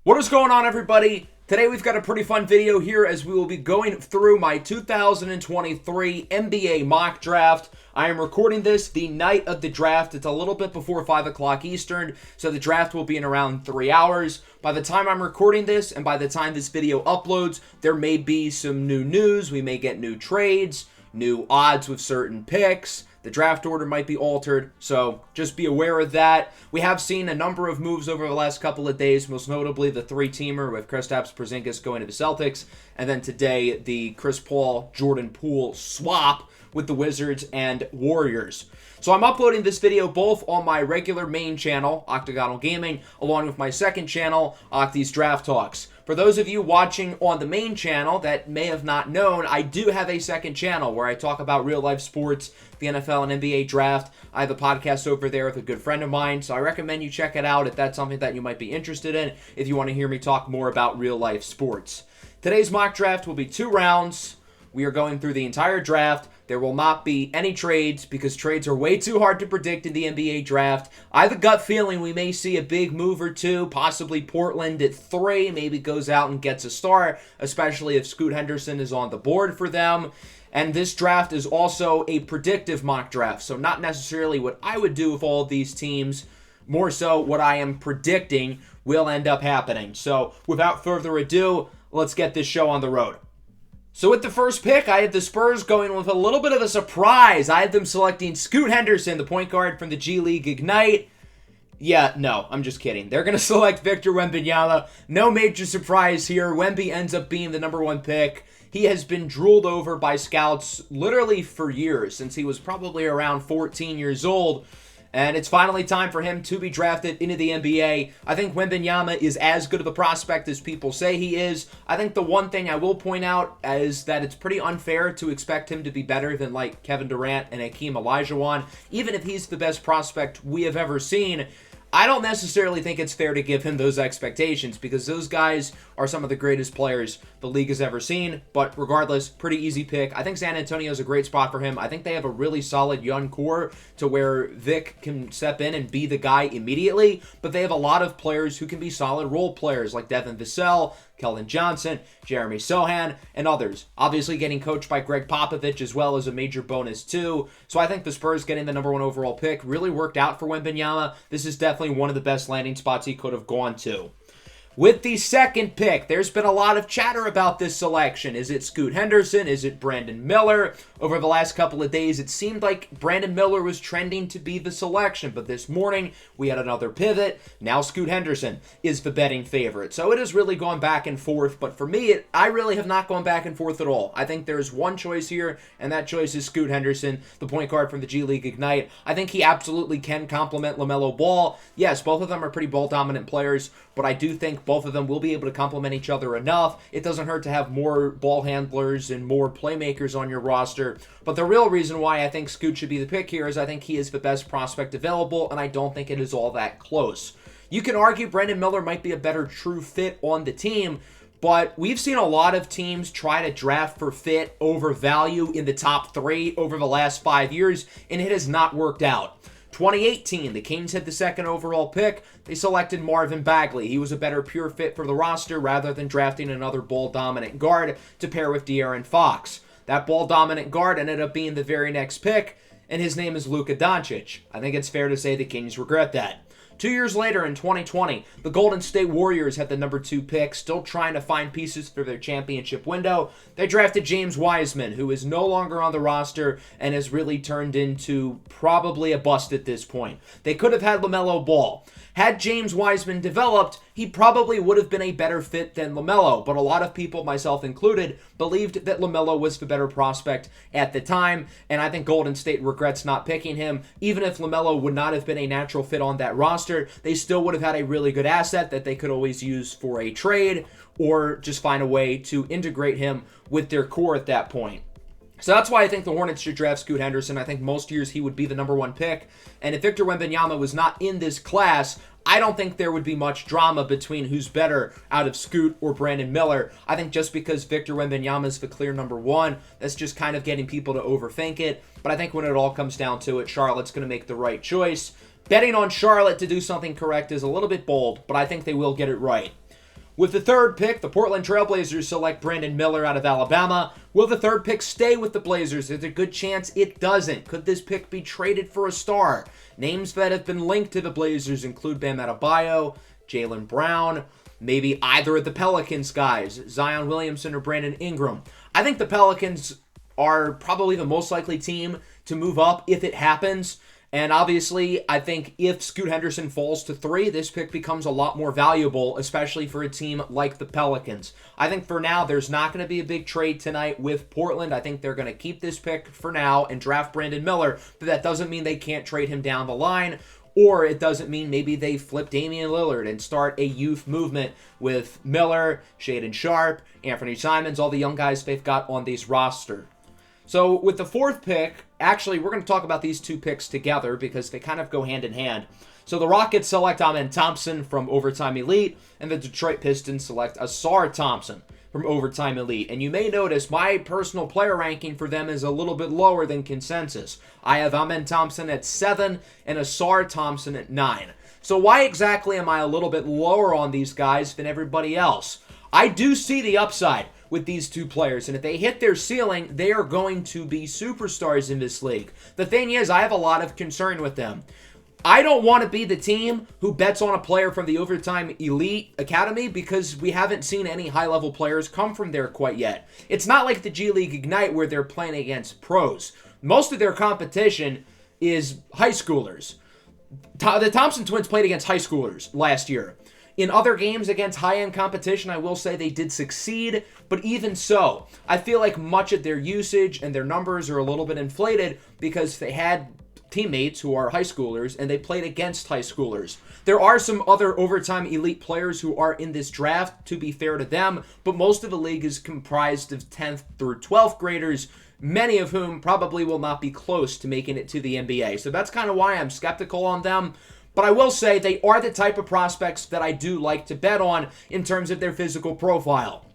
What is going on, everybody? Today we've got a pretty fun video here as we will be going through my 2023 NBA mock draft. I am recording this the night of the draft. It's a little bit before 5 o'clock Eastern, so the draft will be in around 3 hours. By the time I'm recording this and by the time this video uploads, there may be some new news. We may get new trades, new odds with certain picks. The draft order might be altered, so just be aware of that. We have seen a number of moves over the last couple of days, most notably the three-teamer with Kristaps Porzingis going to the Celtics, and then today the Chris Paul-Jordan Poole swap with the Wizards and Warriors. So I'm uploading this video both on my regular main channel, Octagonal Gaming, along with my second channel, Octi's Draft Talks. For those of you watching on the main channel that may have not known, I do have a second channel where I talk about real-life sports, the NFL and NBA draft. I have a podcast over there with a good friend of mine, so I recommend you check it out if that's something that you might be interested in, if you want to hear me talk more about real-life sports. Today's mock draft will be 2 rounds. We are going through the entire draft. There will not be any trades because trades are way too hard to predict in the NBA draft. I have a gut feeling we may see a big move or two, possibly Portland at 3, maybe goes out and gets a star, especially if Scoot Henderson is on the board for them. And this draft is also a predictive mock draft, so not necessarily what I would do with all of these teams, more so what I am predicting will end up happening. So without further ado, let's get this show on the road. So with the first pick, I had the Spurs going with a little bit of a surprise. I had them selecting Scoot Henderson, the point guard from the G League Ignite. Yeah, no, I'm just kidding. They're going to select Victor Wembanyama. No major surprise here. Wemby ends up being the number 1 pick. He has been drooled over by scouts literally for years, since he was probably around 14 years old. And it's finally time for him to be drafted into the NBA. I think Wembanyama is as good of a prospect as people say he is. I think the one thing I will point out is that it's pretty unfair to expect him to be better than like Kevin Durant and Hakeem Olajuwon. Even if he's the best prospect we have ever seen, I don't necessarily think it's fair to give him those expectations because those guys are some of the greatest players the league has ever seen. But regardless, pretty easy pick. I think San Antonio is a great spot for him. I think they have a really solid young core to where Vic can step in and be the guy immediately. But they have a lot of players who can be solid role players like Devin Vassell, Keldon Johnson, Jeremy Sohan, and others. Obviously getting coached by Greg Popovich as well as a major bonus too. So I think the Spurs getting the number 1 overall pick really worked out for Wembanyama. This is definitely one of the best landing spots he could have gone to. With the second pick, there's been a lot of chatter about this selection. Is it Scoot Henderson? Is it Brandon Miller? Over the last couple of days, it seemed like Brandon Miller was trending to be the selection, but this morning we had another pivot. Now Scoot Henderson is the betting favorite. So it has really gone back and forth, but for me, I really have not gone back and forth at all. I think there's one choice here, and that choice is Scoot Henderson, the point guard from the G League Ignite. I think he absolutely can complement LaMelo Ball. Yes, both of them are pretty ball-dominant players, but I do think both of them will be able to complement each other enough. It doesn't hurt to have more ball handlers and more playmakers on your roster. But the real reason why I think Scoot should be the pick here is I think he is the best prospect available, and I don't think it is all that close. You can argue Brandon Miller might be a better true fit on the team, but we've seen a lot of teams try to draft for fit over value in the top 3 over the last 5 years, and it has not worked out. 2018, the Kings had the 2nd overall pick. They selected Marvin Bagley. He was a better pure fit for the roster rather than drafting another ball-dominant guard to pair with De'Aaron Fox. That ball-dominant guard ended up being the very next pick, and his name is Luka Doncic. I think it's fair to say the Kings regret that. 2 years later, in 2020, the Golden State Warriors had the number 2 pick, still trying to find pieces for their championship window. They drafted James Wiseman, who is no longer on the roster and has really turned into probably a bust at this point. They could have had LaMelo Ball. Had James Wiseman developed, he probably would have been a better fit than LaMelo, but a lot of people, myself included, believed that LaMelo was the better prospect at the time, and I think Golden State regrets not picking him. Even if LaMelo would not have been a natural fit on that roster, they still would have had a really good asset that they could always use for a trade or just find a way to integrate him with their core at that point. So that's why I think the Hornets should draft Scoot Henderson. I think most years he would be the number 1 pick. And if Victor Wembanyama was not in this class, I don't think there would be much drama between who's better out of Scoot or Brandon Miller. I think just because Victor Wembanyama is the clear number 1, that's just kind of getting people to overthink it. But I think when it all comes down to it, Charlotte's going to make the right choice. Betting on Charlotte to do something correct is a little bit bold, but I think they will get it right. With the third pick, the Portland Trailblazers select Brandon Miller out of Alabama. Will the third pick stay with the Blazers? There's a good chance it doesn't. Could this pick be traded for a star? Names that have been linked to the Blazers include Bam Adebayo, Jaylen Brown, maybe either of the Pelicans guys, Zion Williamson or Brandon Ingram. I think the Pelicans are probably the most likely team to move up if it happens. And obviously, I think if Scoot Henderson falls to 3, this pick becomes a lot more valuable, especially for a team like the Pelicans. I think for now, there's not going to be a big trade tonight with Portland. I think they're going to keep this pick for now and draft Brandon Miller, but that doesn't mean they can't trade him down the line, or it doesn't mean maybe they flip Damian Lillard and start a youth movement with Miller, Shaedon Sharpe, Anthony Simons, all the young guys they've got on this roster. So with the fourth pick, actually, we're going to talk about these two picks together because they kind of go hand in hand. So the Rockets select Amen Thompson from Overtime Elite, and the Detroit Pistons select Ausar Thompson from Overtime Elite. And you may notice my personal player ranking for them is a little bit lower than consensus. I have Amen Thompson at 7 and Ausar Thompson at 9. So why exactly am I a little bit lower on these guys than everybody else? I do see the upside with these two players, and if they hit their ceiling, they are going to be superstars in this league. The thing is, I have a lot of concern with them. I don't want to be the team who bets on a player from the Overtime Elite Academy because we haven't seen any high-level players come from there quite yet. It's not like the G League Ignite where they're playing against pros. Most of their competition is high schoolers. The Thompson twins played against high schoolers last year. In other games against high-end competition, I will say they did succeed, but even so, I feel like much of their usage and their numbers are a little bit inflated because they had teammates who are high schoolers and they played against high schoolers. There are some other Overtime Elite players who are in this draft, to be fair to them, but most of the league is comprised of 10th through 12th graders, many of whom probably will not be close to making it to the NBA. So that's kind of why I'm skeptical on them. But I will say they are the type of prospects that I do like to bet on in terms of their physical profile.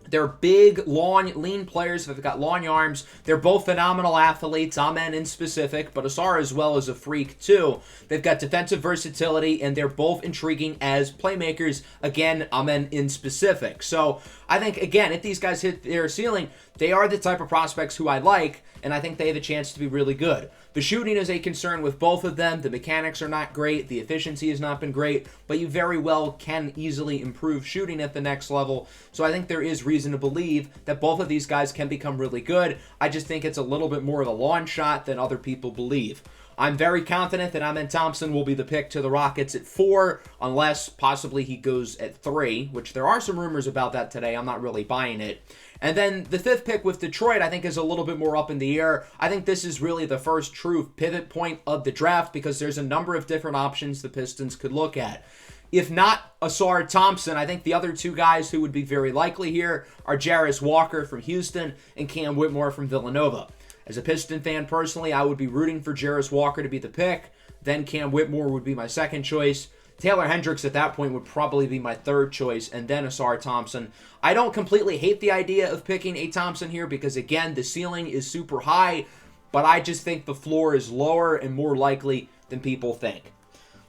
They're big, long, lean players. They've got long arms. They're both phenomenal athletes, Amen in specific, but Ausar as well is a freak too. They've got defensive versatility, and they're both intriguing as playmakers. Again, Amen in specific. So I think, again, if these guys hit their ceiling, they are the type of prospects who I like, and I think they have a chance to be really good. The shooting is a concern with both of them. The mechanics are not great. The efficiency has not been great, but you very well can easily improve shooting at the next level. So I think there is reason to believe that both of these guys can become really good. I just think it's a little bit more of a long shot than other people believe. I'm very confident that Amen Thompson will be the pick to the Rockets at 4, unless possibly he goes at 3, which there are some rumors about that today. I'm not really buying it. And then the 5th pick with Detroit, I think, is a little bit more up in the air. I think this is really the first true pivot point of the draft because there's a number of different options the Pistons could look at. If not Ausar Thompson, I think the other two guys who would be very likely here are Jarace Walker from Houston and Cam Whitmore from Villanova. As a Piston fan personally, I would be rooting for Jarace Walker to be the pick. Then Cam Whitmore would be my second choice. Taylor Hendricks at that point would probably be my third choice, and then Ausar Thompson. I don't completely hate the idea of picking a Thompson here because, again, the ceiling is super high, but I just think the floor is lower and more likely than people think.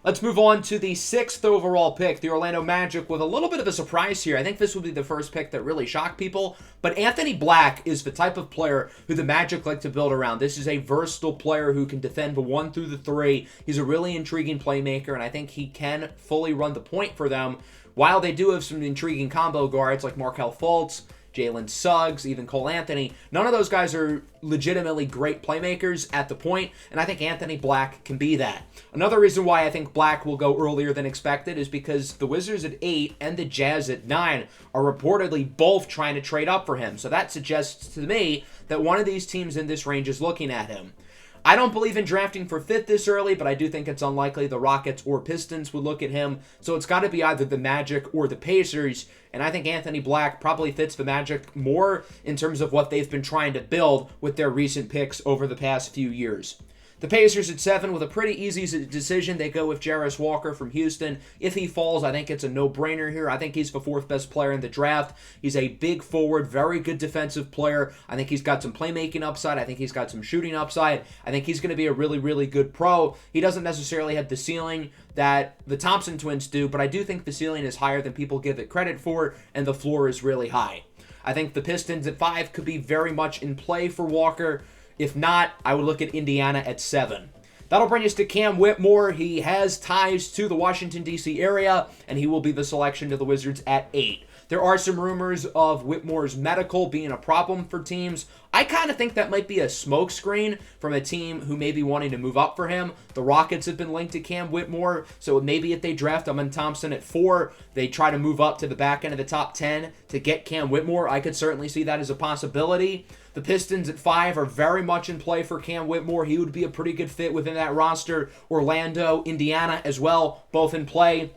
Let's move on to the 6th overall pick, the Orlando Magic, with a little bit of a surprise here. I think this will be the first pick that really shocked people, but Anthony Black is the type of player who the Magic like to build around. This is a versatile player who can defend the 1 through the 3. He's a really intriguing playmaker, and I think he can fully run the point for them, while they do have some intriguing combo guards like Markelle Fultz, Jalen Suggs, even Cole Anthony. None of those guys are legitimately great playmakers at the point, and I think Anthony Black can be that. Another reason why I think Black will go earlier than expected is because the Wizards at 8 and the Jazz at 9 are reportedly both trying to trade up for him. So that suggests to me that one of these teams in this range is looking at him. I don't believe in drafting for 5th this early, but I do think it's unlikely the Rockets or Pistons would look at him. So it's got to be either the Magic or the Pacers. And I think Anthony Black probably fits the Magic more in terms of what they've been trying to build with their recent picks over the past few years. The Pacers at 7 with a pretty easy decision. They go with Jarace Walker from Houston. If he falls, I think it's a no-brainer here. I think he's the 4th best player in the draft. He's a big forward, very good defensive player. I think he's got some playmaking upside. I think he's got some shooting upside. I think he's going to be a really, really good pro. He doesn't necessarily have the ceiling that the Thompson twins do, but I do think the ceiling is higher than people give it credit for, and the floor is really high. I think the Pistons at 5 could be very much in play for Walker. If not, I would look at Indiana at 7. That'll bring us to Cam Whitmore. He has ties to the Washington, D.C. area, and he will be the selection to the Wizards at 8. There are some rumors of Whitmore's medical being a problem for teams. I kind of think that might be a smokescreen from a team who may be wanting to move up for him. The Rockets have been linked to Cam Whitmore, so maybe if they draft Amen Thompson at 4, they try to move up to the back end of the top 10 to get Cam Whitmore. I could certainly see that as a possibility. The Pistons at 5 are very much in play for Cam Whitmore. He would be a pretty good fit within that roster. Orlando, Indiana as well, both in play.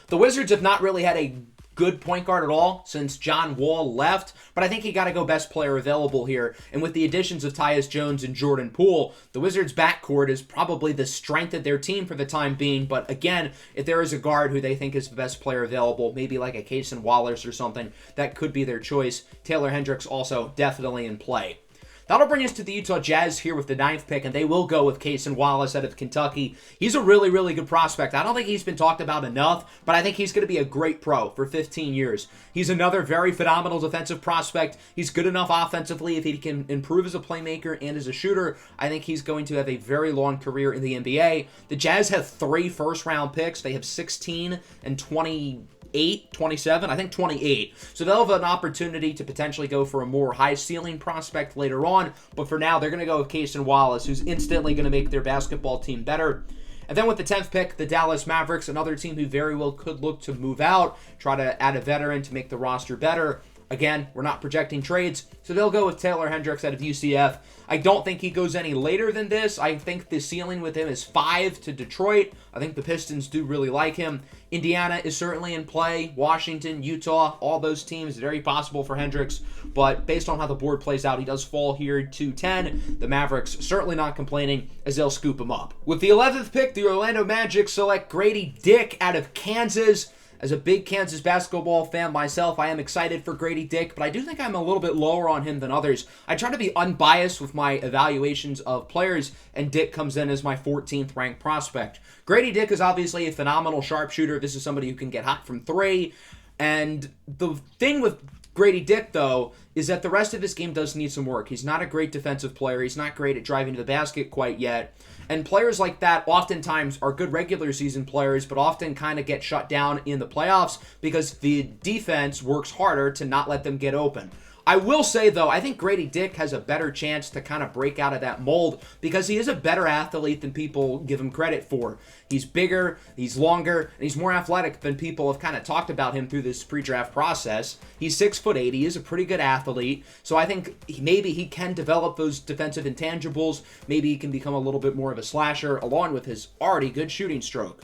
The Wizards have not really had a good point guard at all since John Wall left, but I think you got to go best player available here. And with the additions of Tyus Jones and Jordan Poole, the Wizards' backcourt is probably the strength of their team for the time being. But again, if there is a guard who they think is the best player available, maybe like a Cason Wallace or something, that could be their choice. Taylor Hendricks also definitely in play. That'll bring us to the Utah Jazz here with the 9th pick, and they will go with Cason Wallace out of Kentucky. He's a really, really good prospect. I don't think he's been talked about enough, but I think he's going to be a great pro for 15 years. He's another very phenomenal defensive prospect. He's good enough offensively. If he can improve as a playmaker and as a shooter, I think he's going to have a very long career in the NBA. The Jazz have 3 first-round picks. They have 16 and 27, I think 28. So they'll have an opportunity to potentially go for a more high ceiling prospect later on. But for now, they're going to go with Cason Wallace, who's instantly going to make their basketball team better. And then with the 10th pick, the Dallas Mavericks, another team who very well could look to move out, try to add a veteran to make the roster better. Again, we're not projecting trades, so they'll go with Taylor Hendricks out of UCF. I don't think he goes any later than this. I think the ceiling with him is 5 to Detroit. I think the Pistons do really like him. Indiana is certainly in play. Washington, Utah, all those teams, very possible for Hendricks. But based on how the board plays out, he does fall here to 10. The Mavericks certainly not complaining as they'll scoop him up. With the 11th pick, the Orlando Magic select Grady Dick out of Kansas. As a big Kansas basketball fan myself, I am excited for Grady Dick, but I do think I'm a little bit lower on him than others. I try to be unbiased with my evaluations of players, and Dick comes in as my 14th ranked prospect. Grady Dick is obviously a phenomenal sharpshooter. This is somebody who can get hot from 3. And the thing with Grady Dick, though, is that the rest of his game does need some work. He's not a great defensive player. He's not great at driving to the basket quite yet. And players like that oftentimes are good regular season players, but often kind of get shut down in the playoffs because the defense works harder to not let them get open. I will say, though, I think Grady Dick has a better chance to kind of break out of that mold because he is a better athlete than people give him credit for. He's bigger, he's longer, and he's more athletic than people have kind of talked about him through this pre-draft process. He's 6'8". He is a pretty good athlete, so I think maybe he can develop those defensive intangibles. Maybe he can become a little bit more of a slasher along with his already good shooting stroke.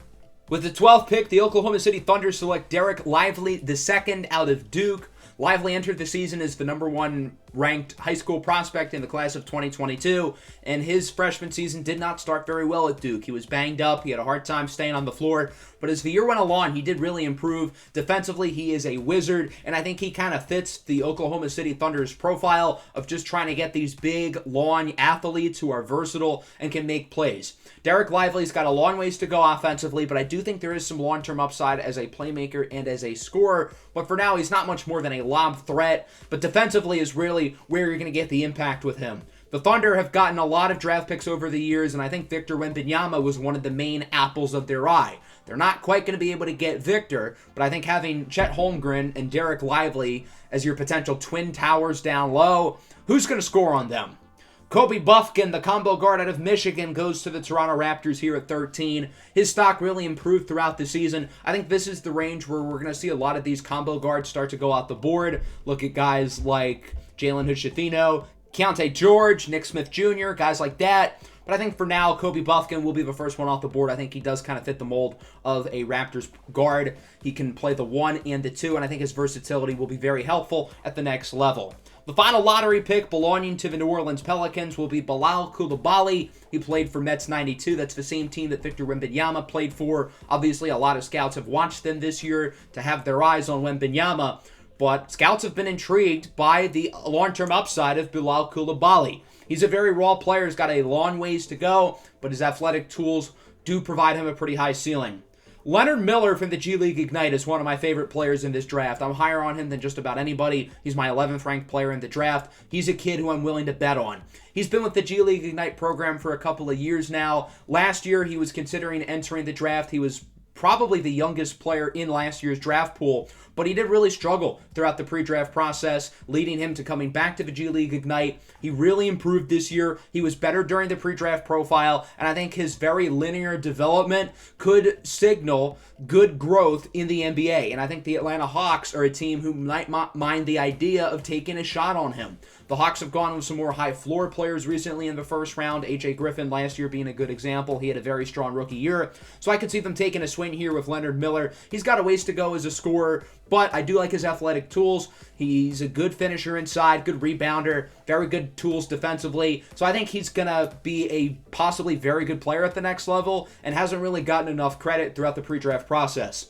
With the 12th pick, the Oklahoma City Thunder select Derek Lively II out of Duke. Lively entered the season as the number 1 ranked high school prospect in the class of 2022, and his freshman season did not start very well at Duke. He was banged up. He had a hard time staying on the floor, but as the year went along, he did really improve. Defensively, he is a wizard, and I think he kind of fits the Oklahoma City Thunder's profile of just trying to get these big, long athletes who are versatile and can make plays. Derek Lively's got a long ways to go offensively, but I do think there is some long-term upside as a playmaker and as a scorer. But for now, he's not much more than a lob threat. But defensively is really where you're going to get the impact with him. The Thunder have gotten a lot of draft picks over the years, and I think Victor Wembanyama was one of the main apples of their eye. They're not quite going to be able to get Victor, but I think having Chet Holmgren and Derek Lively as your potential twin towers down low, who's going to score on them? Kobe Buffkin, the combo guard out of Michigan, goes to the Toronto Raptors here at 13. His stock really improved throughout the season. I think this is the range where we're going to see a lot of these combo guards start to go out the board. Look at guys like Jalen Hood-Schifino, Keontae George, Nick Smith Jr., guys like that. But I think for now, Kobe Buffkin will be the first one off the board. I think he does kind of fit the mold of a Raptors guard. He can play the 1 and the 2, and I think his versatility will be very helpful at the next level. The final lottery pick belonging to the New Orleans Pelicans will be Bilal Coulibaly. He played for Mets 92. That's the same team that Victor Wembanyama played for. Obviously, a lot of scouts have watched them this year to have their eyes on Wembanyama, but scouts have been intrigued by the long-term upside of Bilal Coulibaly. He's a very raw player. He's got a long ways to go, but his athletic tools do provide him a pretty high ceiling. Leonard Miller from the G League Ignite is one of my favorite players in this draft. I'm higher on him than just about anybody. He's my 11th ranked player in the draft. He's a kid who I'm willing to bet on. He's been with the G League Ignite program for a couple of years now. Last year, he was considering entering the draft. He was probably the youngest player in last year's draft pool, but he did really struggle throughout the pre-draft process, leading him to coming back to the G League Ignite. He really improved this year. He was better during the pre-draft profile, and I think his very linear development could signal good growth in the NBA, and I think the Atlanta Hawks are a team who might mind the idea of taking a shot on him. The Hawks have gone with some more high-floor players recently in the first round, A.J. Griffin last year being a good example. He had a very strong rookie year, so I could see them taking a swing here with Leonard Miller. He's got a ways to go as a scorer, but I do like his athletic tools. He's a good finisher inside, good rebounder, very good tools defensively. So I think he's going to be a possibly very good player at the next level and hasn't really gotten enough credit throughout the pre-draft process.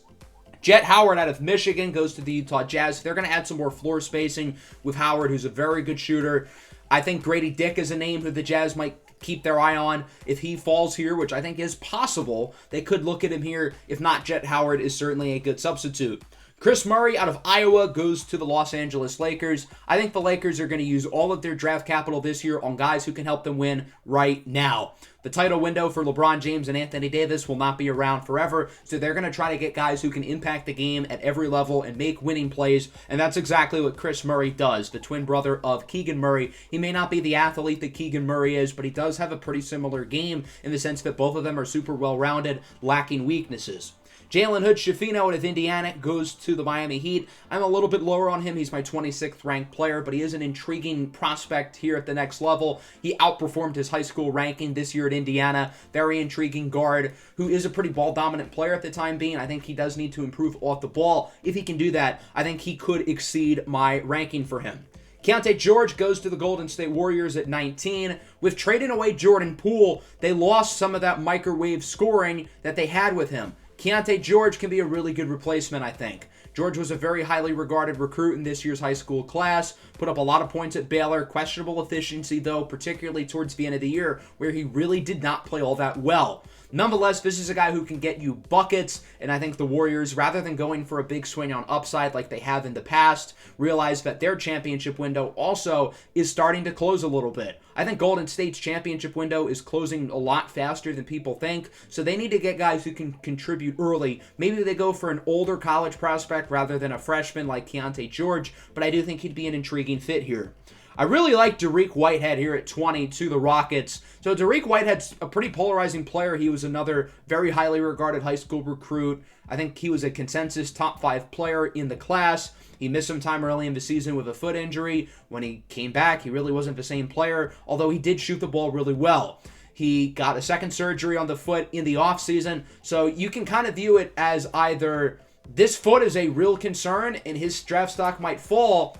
Jett Howard out of Michigan goes to the Utah Jazz. They're going to add some more floor spacing with Howard, who's a very good shooter. I think Grady Dick is a name who the Jazz might keep their eye on. If he falls here, which I think is possible, they could look at him here. If not, Jett Howard is certainly a good substitute. Chris Murray out of Iowa goes to the Los Angeles Lakers. I think the Lakers are going to use all of their draft capital this year on guys who can help them win right now. The title window for LeBron James and Anthony Davis will not be around forever, so they're going to try to get guys who can impact the game at every level and make winning plays, and that's exactly what Chris Murray does, the twin brother of Keegan Murray. He may not be the athlete that Keegan Murray is, but he does have a pretty similar game in the sense that both of them are super well-rounded, lacking weaknesses. Jalen Hood-Schifino out of Indiana goes to the Miami Heat. I'm a little bit lower on him. He's my 26th ranked player, but he is an intriguing prospect here at the next level. He outperformed his high school ranking this year at Indiana. Very intriguing guard who is a pretty ball-dominant player at the time being. I think he does need to improve off the ball. If he can do that, I think he could exceed my ranking for him. Keyonte George goes to the Golden State Warriors at 19. With trading away Jordan Poole, they lost some of that microwave scoring that they had with him. Keyonte George can be a really good replacement, I think. George was a very highly regarded recruit in this year's high school class, put up a lot of points at Baylor, questionable efficiency though, particularly towards the end of the year, where he really did not play all that well. Nonetheless, this is a guy who can get you buckets, and I think the Warriors, rather than going for a big swing on upside like they have in the past, realize that their championship window also is starting to close a little bit. I think Golden State's championship window is closing a lot faster than people think, so they need to get guys who can contribute early. Maybe they go for an older college prospect rather than a freshman like Keyonte George, but I do think he'd be an intriguing fit here. I really like Dariq Whitehead here at 20 to the Rockets. So Dariq Whitehead's a pretty polarizing player. He was another very highly regarded high school recruit. I think he was a consensus top 5 player in the class. He missed some time early in the season with a foot injury. When he came back, he really wasn't the same player, although he did shoot the ball really well. He got a second surgery on the foot in the offseason, so you can kind of view it as either this foot is a real concern and his draft stock might fall,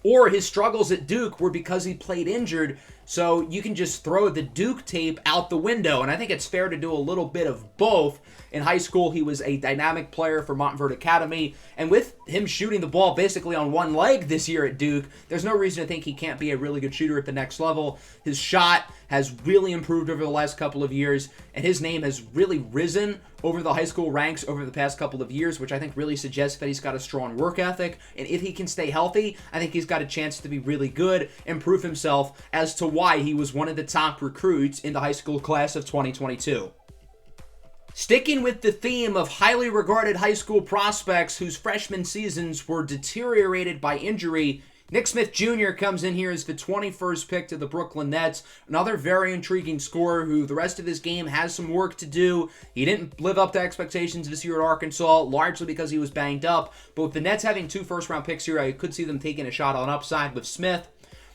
or his struggles at Duke were because he played injured, so you can just throw the Duke tape out the window, and I think it's fair to do a little bit of both. In high school, he was a dynamic player for Montverde Academy, and with him shooting the ball basically on one leg this year at Duke, there's no reason to think he can't be a really good shooter at the next level. His shot has really improved over the last couple of years, and his name has really risen over the high school ranks over the past couple of years, which I think really suggests that he's got a strong work ethic, and if he can stay healthy, I think he's got a chance to be really good and prove himself as to why he was one of the top recruits in the high school class of 2022. Sticking with the theme of highly regarded high school prospects whose freshman seasons were deteriorated by injury, Nick Smith Jr. comes in here as the 21st pick to the Brooklyn Nets. Another very intriguing scorer who the rest of his game has some work to do. He didn't live up to expectations this year at Arkansas, largely because he was banged up. But with the Nets having 2 first-round picks here, I could see them taking a shot on upside with Smith.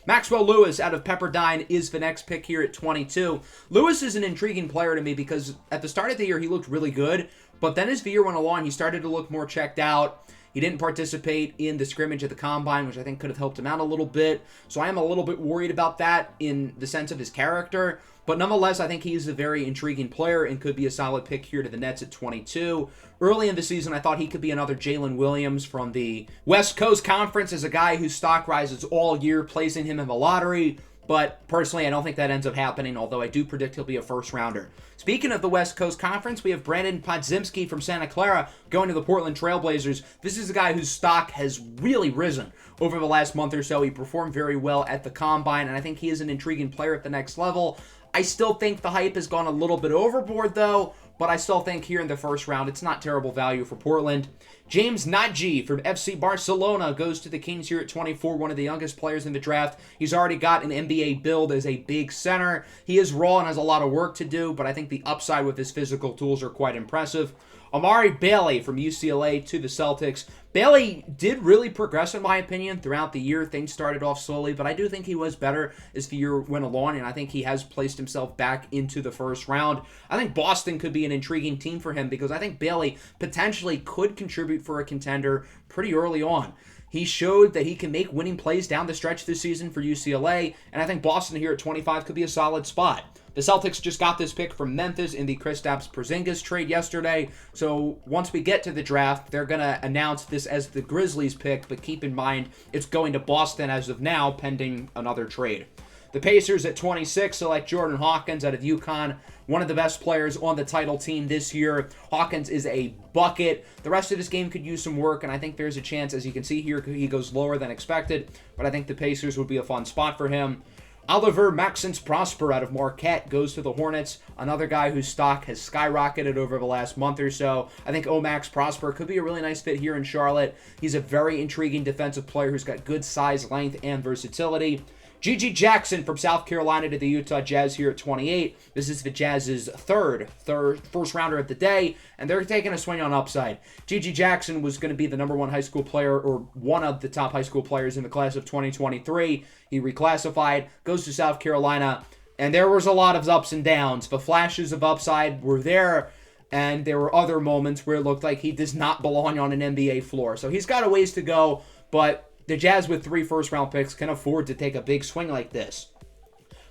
Maxwell Lewis out of Pepperdine is the next pick here at 22. Lewis is an intriguing player to me because at the start of the year he looked really good, but then as the year went along he started to look more checked out. He didn't participate in the scrimmage at the Combine, which I think could have helped him out a little bit. So I am a little bit worried about that in the sense of his character. But nonetheless, I think he's a very intriguing player and could be a solid pick here to the Nets at 22. Early in the season, I thought he could be another Jalen Williams from the West Coast Conference as a guy whose stock rises all year, placing him in the lottery. But personally, I don't think that ends up happening, although I do predict he'll be a first-rounder. Speaking of the West Coast Conference, we have Brandon Podziemski from Santa Clara going to the Portland Trailblazers. This is a guy whose stock has really risen over the last month or so. He performed very well at the Combine, and I think he is an intriguing player at the next level. I still think the hype has gone a little bit overboard, though, but I still think here in the first round, it's not terrible value for Portland. James Nadji from FC Barcelona goes to the Kings here at 24, one of the youngest players in the draft. He's already got an NBA build as a big center. He is raw and has a lot of work to do, but I think the upside with his physical tools are quite impressive. Amari Bailey from UCLA to the Celtics. Bailey did really progress, in my opinion, throughout the year. Things started off slowly, but I do think he was better as the year went along, and I think he has placed himself back into the first round. I think Boston could be an intriguing team for him because I think Bailey potentially could contribute for a contender pretty early on. He showed that he can make winning plays down the stretch this season for UCLA, and I think Boston here at 25 could be a solid spot. The Celtics just got this pick from Memphis in the Kristaps Porzingis trade yesterday, so once we get to the draft, they're going to announce this as the Grizzlies pick, but keep in mind it's going to Boston as of now, pending another trade. The Pacers at 26 select Jordan Hawkins out of UConn, one of the best players on the title team this year. Hawkins is a bucket. The rest of his game could use some work, and I think there's a chance, as you can see here, he goes lower than expected, but I think the Pacers would be a fun spot for him. Oliver Maxence Prosper out of Marquette goes to the Hornets, another guy whose stock has skyrocketed over the last month or so. I think Max Prosper could be a really nice fit here in Charlotte. He's a very intriguing defensive player who's got good size, length, and versatility. G.G. Jackson from South Carolina to the Utah Jazz here at 28. This is the Jazz's first rounder of the day, and they're taking a swing on upside. G.G. Jackson was going to be the number one high school player, or one of the top high school players in the class of 2023. He reclassified, goes to South Carolina, and there was a lot of ups and downs. The flashes of upside were there, and there were other moments where it looked like he does not belong on an NBA floor. So he's got a ways to go, but the Jazz with 3 first-round picks can afford to take a big swing like this.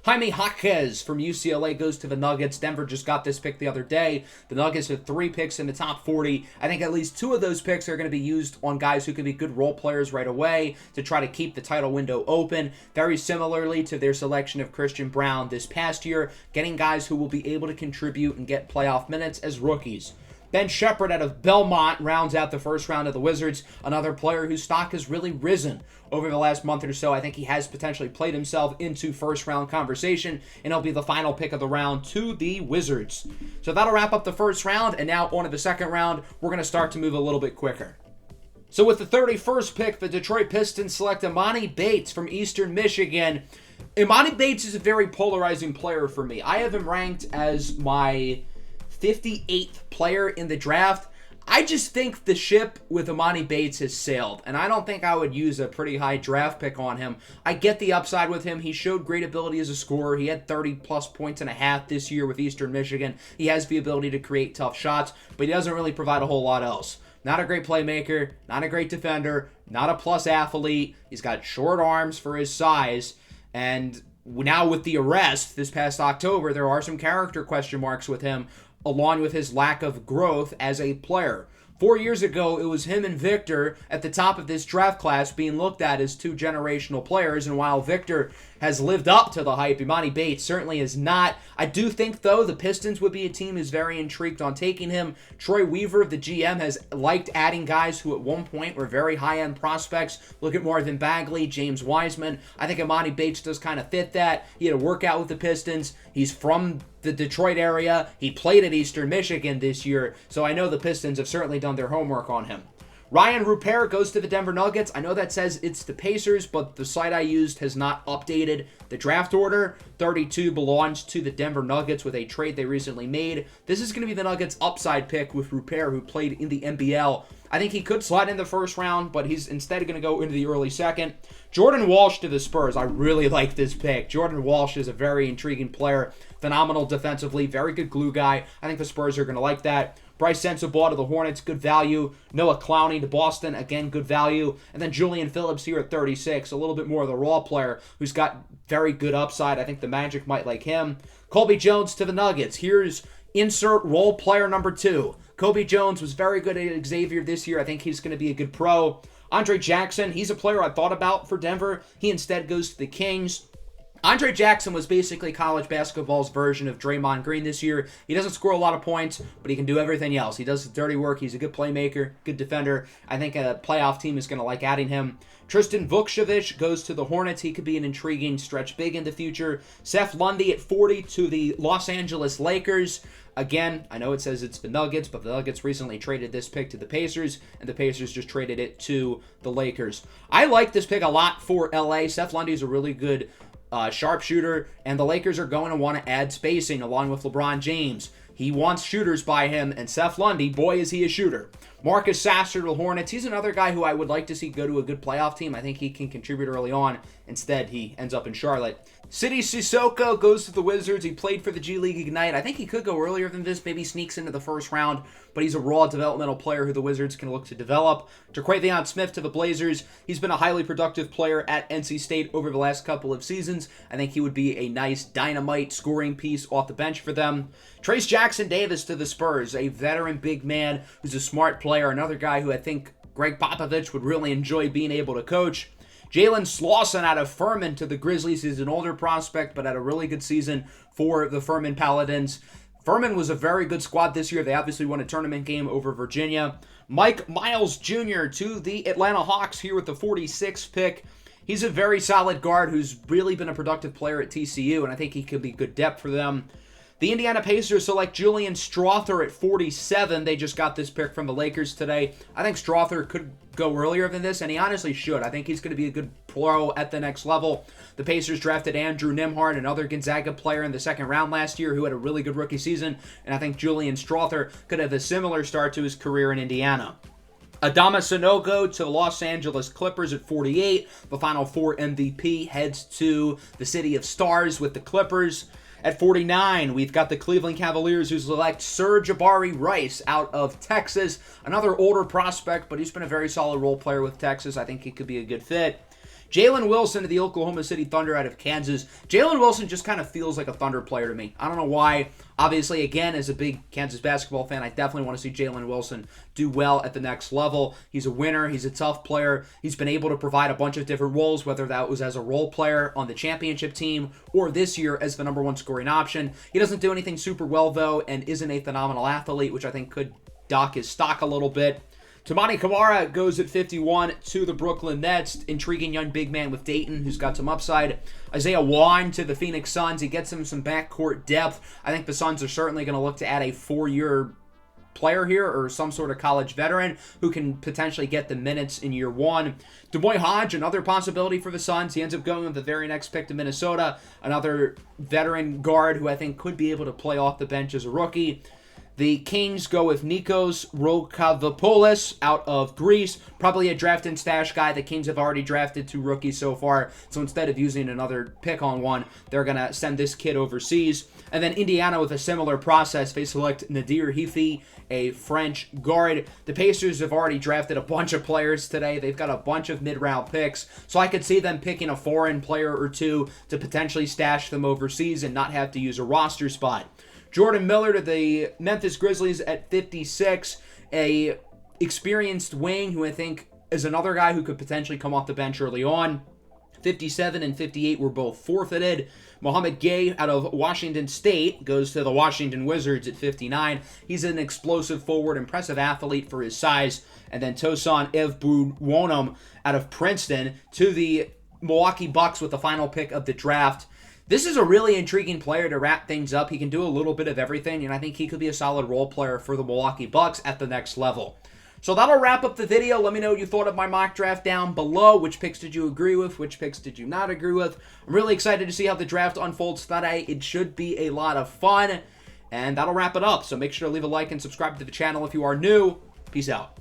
Jaime Jaquez from UCLA goes to the Nuggets. Denver just got this pick the other day. The Nuggets have 3 picks in the top 40. I think at least 2 of those picks are going to be used on guys who can be good role players right away to try to keep the title window open. Very similarly to their selection of Christian Braun this past year, getting guys who will be able to contribute and get playoff minutes as rookies. Ben Shepherd out of Belmont rounds out the first round of the Wizards, another player whose stock has really risen over the last month or so. I think he has potentially played himself into first-round conversation, and he'll be the final pick of the round to the Wizards. So that'll wrap up the first round, and now on to the second round. We're going to start to move a little bit quicker. So with the 31st pick, the Detroit Pistons select Emoni Bates from Eastern Michigan. Emoni Bates is a very polarizing player for me. I have him ranked as my 58th player in the draft. I just think the ship with Emoni Bates has sailed, and I don't think I would use a pretty high draft pick on him. I get the upside with him. He showed great ability as a scorer. He had 30-plus points and a half this year with Eastern Michigan. He has the ability to create tough shots, but he doesn't really provide a whole lot else. Not a great playmaker, not a great defender, not a plus athlete. He's got short arms for his size, and now with the arrest this past October, there are some character question marks with him, along with his lack of growth as a player. 4 years ago, it was him and Victor at the top of this draft class being looked at as 2 generational players, and while Victor has lived up to the hype, Emoni Bates certainly is not. I do think, though, the Pistons would be a team who's very intrigued on taking him. Troy Weaver, the GM, has liked adding guys who at one point were very high-end prospects. Look at Marvin Bagley, James Wiseman. I think Emoni Bates does kind of fit that. He had a workout with the Pistons. He's from the Detroit area. He played at Eastern Michigan this year, so I know the Pistons have certainly done their homework on him. Ryan Rupert goes to the Denver Nuggets. I know that says it's the Pacers, but the site I used has not updated the draft order. 32 belongs to the Denver Nuggets with a trade they recently made. This is going to be the Nuggets' upside pick with Rupert, who played in the NBL. I think he could slide in the first round, but he's instead going to go into the early second. Jordan Walsh to the Spurs. I really like this pick. Jordan Walsh is a very intriguing player. Phenomenal defensively. Very good glue guy. I think the Spurs are going to like that. Bryce Sensabaugh to the Hornets, good value. Noah Clowney to Boston, again, good value. And then Julian Phillips here at 36, a little bit more of the raw player who's got very good upside. I think the Magic might like him. Colby Jones to the Nuggets. Here's insert role player number 2. Colby Jones was very good at Xavier this year. I think he's going to be a good pro. Andre Jackson, he's a player I thought about for Denver. He instead goes to the Kings. Andre Jackson was basically college basketball's version of Draymond Green this year. He doesn't score a lot of points, but he can do everything else. He does the dirty work. He's a good playmaker, good defender. I think a playoff team is going to like adding him. Tristan Vukcevic goes to the Hornets. He could be an intriguing stretch big in the future. Seth Lundy at 40 to the Los Angeles Lakers. Again, I know it says it's the Nuggets, but the Nuggets recently traded this pick to the Pacers, and the Pacers just traded it to the Lakers. I like this pick a lot for LA. Seth Lundy is a really good sharpshooter, and the Lakers are going to want to add spacing along with LeBron James. He wants shooters by him, and Seth Lundy, boy, is he a shooter. Marcus Sasser to the Hornets. He's another guy who I would like to see go to a good playoff team. I think he can contribute early on. Instead, he ends up in Charlotte. Sidy Cissoko goes to the Wizards. He played for the G League Ignite. I think he could go earlier than this, maybe sneaks into the first round, but he's a raw developmental player who the Wizards can look to develop. Jaquavion Smith to the Blazers. He's been a highly productive player at NC State over the last couple of seasons. I think he would be a nice dynamite scoring piece off the bench for them. Trace Jackson Davis to the Spurs, a veteran big man who's a smart player, another guy who I think Greg Popovich would really enjoy being able to coach. Jalen Slauson out of Furman to the Grizzlies. He's an older prospect, but had a really good season for the Furman Paladins. Furman was a very good squad this year. They obviously won a tournament game over Virginia. Mike Miles Jr. to the Atlanta Hawks here with the 46th pick. He's a very solid guard who's really been a productive player at TCU, and I think he could be good depth for them. The Indiana Pacers select Julian Strawther at 47. They just got this pick from the Lakers today. I think Strawther could go earlier than this, and he honestly should. I think he's going to be a good pro at the next level. The Pacers drafted Andrew Nembhard, another Gonzaga player in the second round last year who had a really good rookie season, and I think Julian Strawther could have a similar start to his career in Indiana. Adama Sanogo to the Los Angeles Clippers at 48. The Final Four MVP heads to the City of Stars with the Clippers. At 49, we've got the Cleveland Cavaliers who select Sir-Jabari Rice out of Texas. Another older prospect, but he's been a very solid role player with Texas. I think he could be a good fit. Jalen Wilson to the Oklahoma City Thunder out of Kansas. Jalen Wilson just kind of feels like a Thunder player to me. I don't know why. Obviously, again, as a big Kansas basketball fan, I definitely want to see Jalen Wilson do well at the next level. He's a winner. He's a tough player. He's been able to provide a bunch of different roles, whether that was as a role player on the championship team or this year as the number one scoring option. He doesn't do anything super well, though, and isn't a phenomenal athlete, which I think could dock his stock a little bit. Toumani Camara goes at 51 to the Brooklyn Nets. Intriguing young big man with Dayton who's got some upside. Isaiah Wine to the Phoenix Suns. He gets him some backcourt depth. I think the Suns are certainly going to look to add a 4-year player here or some sort of college veteran who can potentially get the minutes in year one. DeMoy Hodge, another possibility for the Suns. He ends up going with the very next pick to Minnesota. Another veteran guard who I think could be able to play off the bench as a rookie. The Kings go with Nikos Rokavopoulos out of Greece. Probably a draft and stash guy. The Kings have already drafted 2 rookies so far. So instead of using another pick on one, they're going to send this kid overseas. And then Indiana with a similar process. They select Nadir Hifi, a French guard. The Pacers have already drafted a bunch of players today. They've got a bunch of mid-round picks. So I could see them picking a foreign player or two to potentially stash them overseas and not have to use a roster spot. Jordan Miller to the Memphis Grizzlies at 56, a experienced wing who I think is another guy who could potentially come off the bench early on. 57 and 58 were both forfeited. Mohamed Gay out of Washington State goes to the Washington Wizards at 59. He's an explosive forward, impressive athlete for his size. And then Tosan Evbuonum out of Princeton to the Milwaukee Bucks with the final pick of the draft. This is a really intriguing player to wrap things up. He can do a little bit of everything, and I think he could be a solid role player for the Milwaukee Bucks at the next level. So that'll wrap up the video. Let me know what you thought of my mock draft down below. Which picks did you agree with? Which picks did you not agree with? I'm really excited to see how the draft unfolds today. It should be a lot of fun, and that'll wrap it up. So make sure to leave a like and subscribe to the channel if you are new. Peace out.